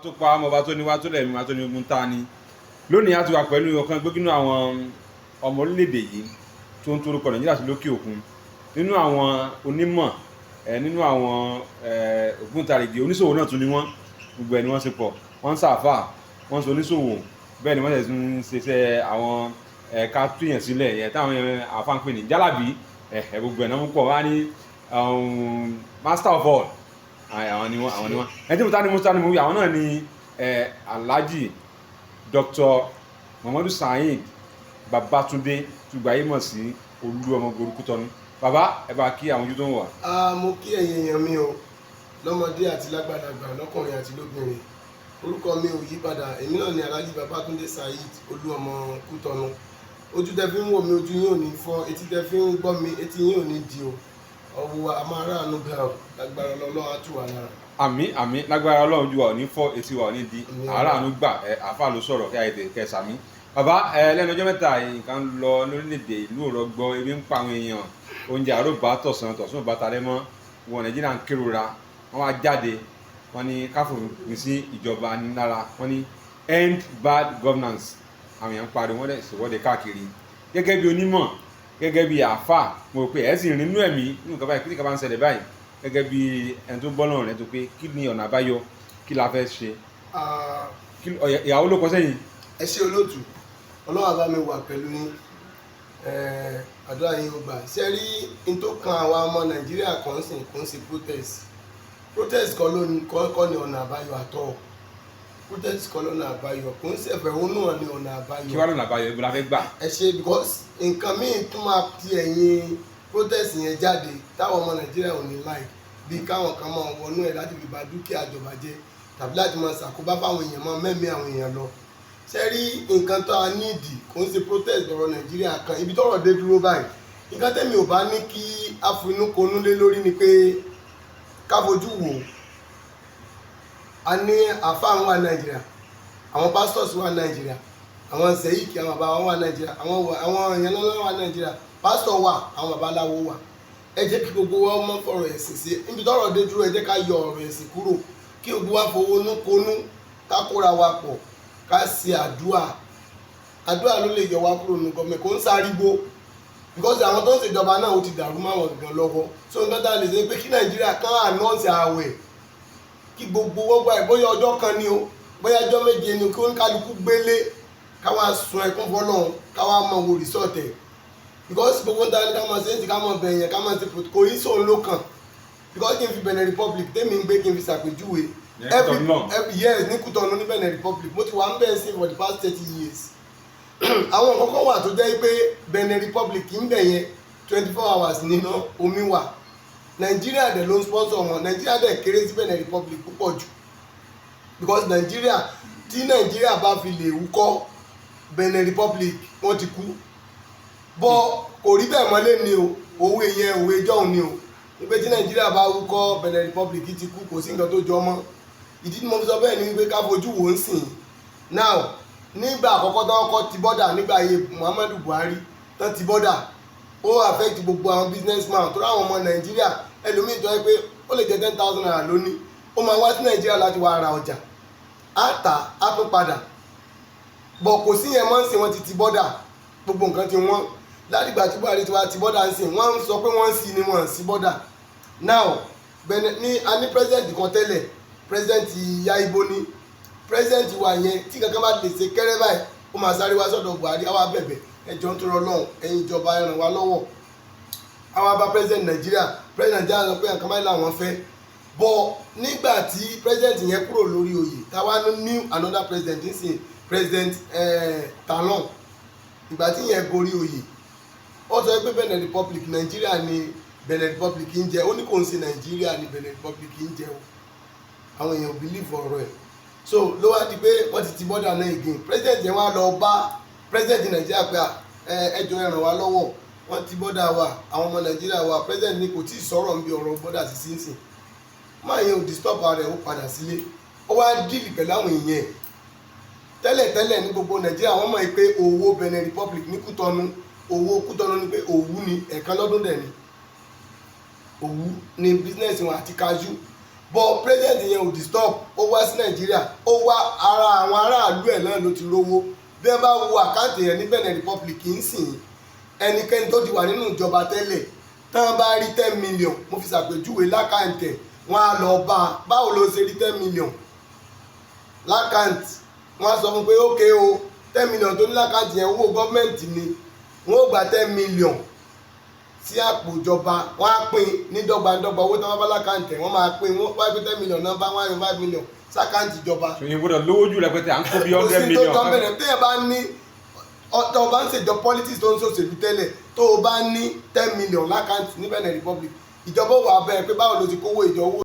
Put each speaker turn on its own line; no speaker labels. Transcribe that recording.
tó pa ọmọ ọba tó ní wá tó lẹ̀mí wá tó ní ogun ta ni lónìí a ti wà pẹ̀lú ọ̀kan gbógínú àwọn ọmọ orílẹ̀-èdè yìí tó ń torúkọ Nàìjíríà sí lókè òkun nínú àwọn onímọ̀ nínú àwọn ògbóǹtarìgì oníṣòwò náà tún ni wọ́n gbogbo ẹ̀ ni wọ́n ṣe pọ̀ wọ́n ń ṣàfà wọ́n ń ṣe oníṣòwò bẹ́ẹ̀ ni wọ́n ṣe ń ṣiṣẹ́ àwọn ká túyàn sílẹ̀ ẹ̀ táwọn àfáà ń pè ní jálàbí gbogbo ẹ̀ náà mú pọ̀ wá ní master of all àwọn ni wọ́n ẹni tí mo ta ni mo wí àwọn náà ni Alhaji Dr. Muhammadu Saheed Babatunde tùgbàyé mọ̀ sí Olúọmọ Kútọ̀nù bàbá ẹ bá kí àwọn ojú tó ń wà.
mo kí ẹ̀yin èèyàn mi o lọ́mọdé àti lágbàlagbà lọ́kùnrin àti lóbìnrin orúkọ mi ò yí padà èmi náà ni Alhaji Babatunde Saheed Olúọmọ Kútọ̀nù ojú tẹ́ fi ń wò mí ojú yín ò ní fọ́ etí tẹ́ fi ń gbọ́ mi etí yín ò ní di o ọwọ́ amáráàánú bẹ́ẹ̀ lágbára Ọlọ́run á tù wá lára.
àmín lágbára Ọlọ́run ju wa ò ní fọ́ etí wa ò ní di aráàánú gbà àáfàá ló sọ̀rọ̀ kí ayẹyẹ kẹsàmí. bàbá lẹ́nu ọjọ́ mẹ́ta nǹkan ń lọ lórílẹ̀‐èdè ìlú òrọ́gbọ́ ebi ń pa àwọn èèyàn oúnjẹ àárò bá tọ̀sán ò bá talẹ́ mọ́ wọn Nàìjíríà ń kérora wọ́n wá jáde wọ́n ní káfòfin sí ìjọba nílára wọ́n ní end bad governance àwọn èèyàn ń pariwo wọ́n dẹ̀ ṣèwọ́de káàkiri gẹ́gẹ́ bí onímọ̀ gẹ́gẹ́ bí àáfàá mo rò pé ẹ̀ sì rìn nínú ẹ̀mí nínú nǹkan báyìí kí nǹkan bá ń ṣẹlẹ̀ báyìí gẹ́gẹ́ bí ẹni tó bọ́ lọ́rùn rẹ̀ tó pé kí ni ọ̀nà àbáyọ kí la fẹ́ ṣe ìyàwó ló kọ sẹ́yìn.
ẹ ṣé olóòtú Ọlọ́run á bá mi wà pẹ̀lú yín àdúrà yín ó gbà ṣe rí n tó kan àwa ọmọ Nàìjíríà kan sìn kò ń ṣe protest kọ́ ni ọ̀nà àbáyọ àtọ̀ protest kọ́ lọ́nà àbáyọ kò ń ṣẹ̀fẹ̀hónú ní ọ̀nà àbáyọ.
kí wàá lọ́nà àbáyọ ibi la fẹ́ gbà.
ẹ ṣe because nǹkan míì tún máa ti ẹ̀yìn protest yẹn jáde táwọn ọmọ Nàìjíríà ò ní láì bí káwọn kan máa wọnú ẹ̀ láti fi bà dúkìá ìjọba jẹ́ tàbí láti máa ṣàkóbá fáwọn èèyàn máa mẹ́mí àwọn èèyàn lọ. ṣe rí nǹkan tó a nídìí kò ń ṣe protest lọ́rọ̀ Nàìjíríà kan ibi tọ́rọ̀ dé dúró báyìí nǹkan tẹ́mi ò bá ní kí afinúkonú lé lórí ni pé ká fojú wò a ní àfáà wà Nàìjíríà àwọn pastors wà Nàìjíríà àwọn sẹ́yìkì àwọn bàbá wà Nàìjíríà àwọn èèyàn lọ́wọ́ wà Nàìjíríà pastor wà àwọn babaláwo wà ẹ jẹ́ kí gbogbo wa mọ́ fọ̀rọ̀ ẹ̀sìn sí níbi tọ́rọ̀ dé dúró ẹ jẹ́ ká yọ ọ̀rọ̀ ẹ̀sìn kúrò kí gbogbo wa fowónúkonú ká kóra wa pọ̀ ká ṣe àdúà ló lè yọ wá kúrò ní gọ́ọ̀mẹ̀ kó ń sárígbó because àwọn tó ń ṣèjọba náà ó ti dàrú máwọn gan lọ́wọ́ so nǹkan tá a lè ṣe pé kí Nàìjíríà kán ànọ́ọ̀sì ààwẹ̀ kí gbogbo wọ́n gba ìbóyá ọjọ́ kan ni o bóyá ọjọ́ méje ni kí oníkálukú gbélé káwá sun ẹkún fọlọ́run káwá mọ wo rìsọ́ọ̀tẹ̀ because gbogbo ta ni ká máa ṣe é ti ká máa bẹ̀yẹn ká máa ṣe kò í sóun ló kàn because kí n fi Benin Republic tèmi ń gbé kí n fi ṣàpèjúwe every year ní Kútọ̀nù ní Benin Republic mo ti wà ń bẹ̀ẹ̀ sí for the past 30 years àwọn nǹkan kan wà tó jẹ́ pé Benin Republic ń bẹ̀yẹn 24 hours nínú omi wà Nàìjíríà dẹ̀ ló ń sponsor wọn Nàìjíríà dẹ̀ kéré sí Benin Republic púpọ̀ jù because Nàìjíríà tí Nàìjíríà bá fi lè wúkọ́ Benin Republic wọ́n ti kú bọ́ kò rí bẹ́ẹ̀ mọ́lé ni o òwe yẹn òwe jọ́hún ni o wípé tí Nàìjíríà bá wúkọ́ Benin Republic ti kú kò sí nǹkan tó jọ mọ́ ìdí tí mo fi sọ bẹ́ẹ̀ ni wípé ká fojú wò ń sìn now nígbà àkọ́kọ́ tó kọ́kọ́ ti bọ́dà nígbà ayé Muhammadu Buhari tán ti bọ́dà ó affect gbogbo àwọn businessman tó ráwọn ọmọ Nàìjíríà ẹlòmíì tó yẹ pé ó lè jẹ́ 10,000 naira lónìí ó máa wá sí Nàìjíríà láti wá ra ọjà á tà á tún padà bọ̀ kò sí yẹn mọ́ ń sìn wọ́n ti bọ́dà gbogbo nǹkan ti wọ́n látìgbà tí Buhari ti wá ti bọ́dà ń sìn wọ́n ń sọ pé wọ́n ń sí ni wọ́n ń sí bọ́dà now a ní president kan tẹ́lẹ̀ president Yaibo ní president wa yẹn tí kankan bá lè ṣe kẹ́rẹ́ báyìí ó máa sáré wá sọ́dọ̀ Buhari àwa bẹ̀bẹ̀ ẹjọ́ ń tọrọ lọ́hùn ẹ̀yin ìjọba ẹ ràn wá lọ́wọ́ àwa bá president Nàìjíríà president Nàìjíríà sọ pé nǹkan báyìí làwọn fẹ́ bọ́ nígbà tí president yẹn kúrò lórí oyè táwa ní another president ń sìn president Talon ìgbà tí yẹn gorí oyè ó sọ pé Benin Republic Nàìjíríà ni Benin Republic ń jẹ ó ní kò ń ṣe Nàìjíríà ni Benin Republic ń jẹ o àwọn èèyàn believe ọ̀rọ̀ ẹ̀ so ló wá di pé wọ́n ti bọ́dà náà again president yẹn wá lọ bá president Nàìjíríà pé ẹjọ́ ẹ ràn wá lọ́wọ́ wọ́n ti bọ́dà wa àwọn ọmọ Nàìjíríà wa president ní kò tí ì sọ̀rọ̀ níbi ọ̀rọ̀ bọ́dà sí sínsìn máa yẹn ò disturb rẹ̀ ó padà sílé ó wá díìlì pẹ̀lú àwọn èèyàn tẹ́lẹ̀tẹ́lẹ̀ ní gbogbo Nàìjíríà wọ́n mọ̀ pé owó Benin Republic ní Kútọ̀nù owó Kútọ̀nù ní pé òwú ni ẹ̀ẹ̀kan lọ́dún dẹ̀ ni òwú ni business wọn àti kájú but president yẹn ò disturb ó wá sí nàìjíríà ó wá ara àwọn aráàlú ẹ̀ náà ló ti rówó bí ẹ bá wo àkáǹtì yẹn ní Benin Republic ń sìn ẹnikẹ́ni tó ti wà nínú ìjọba tẹ́lẹ̀ tán bá rí 10 million mo fi ṣàpèjúwe lákàǹtì wọn á lọ bá a báwo ló ṣe rí 10 million lákàǹtì wọn á sọ fún pé ókè o 10 million tó ní lákàǹtì yẹn owó gọ́ọ̀mẹ̀ntì ni wọn ó gba 10 million sí àpò ìjọba wọn á pín ní dọ́gbandọ́gba owó tí wọn bá lákàǹtì wọn máa pín wọn wáyé pé 10 million náà bá wọn 5 million sákàǹtì ìjọba.
ṣòyìn gbọ́dọ̀ lówó jù rẹpẹtẹ à ń kó bí 100 million.
òsì tó tọ́ bẹ̀rẹ̀ téèyàn bá ní tó o bá ń ṣèjọ politics tó ń ṣòṣèlú tẹ́lẹ̀ tó o bá ní 10 million lákàǹtì ní Benin Republic ìjọba wà bẹ́ẹ̀ pé báwo ló ti kówó ìjọ owó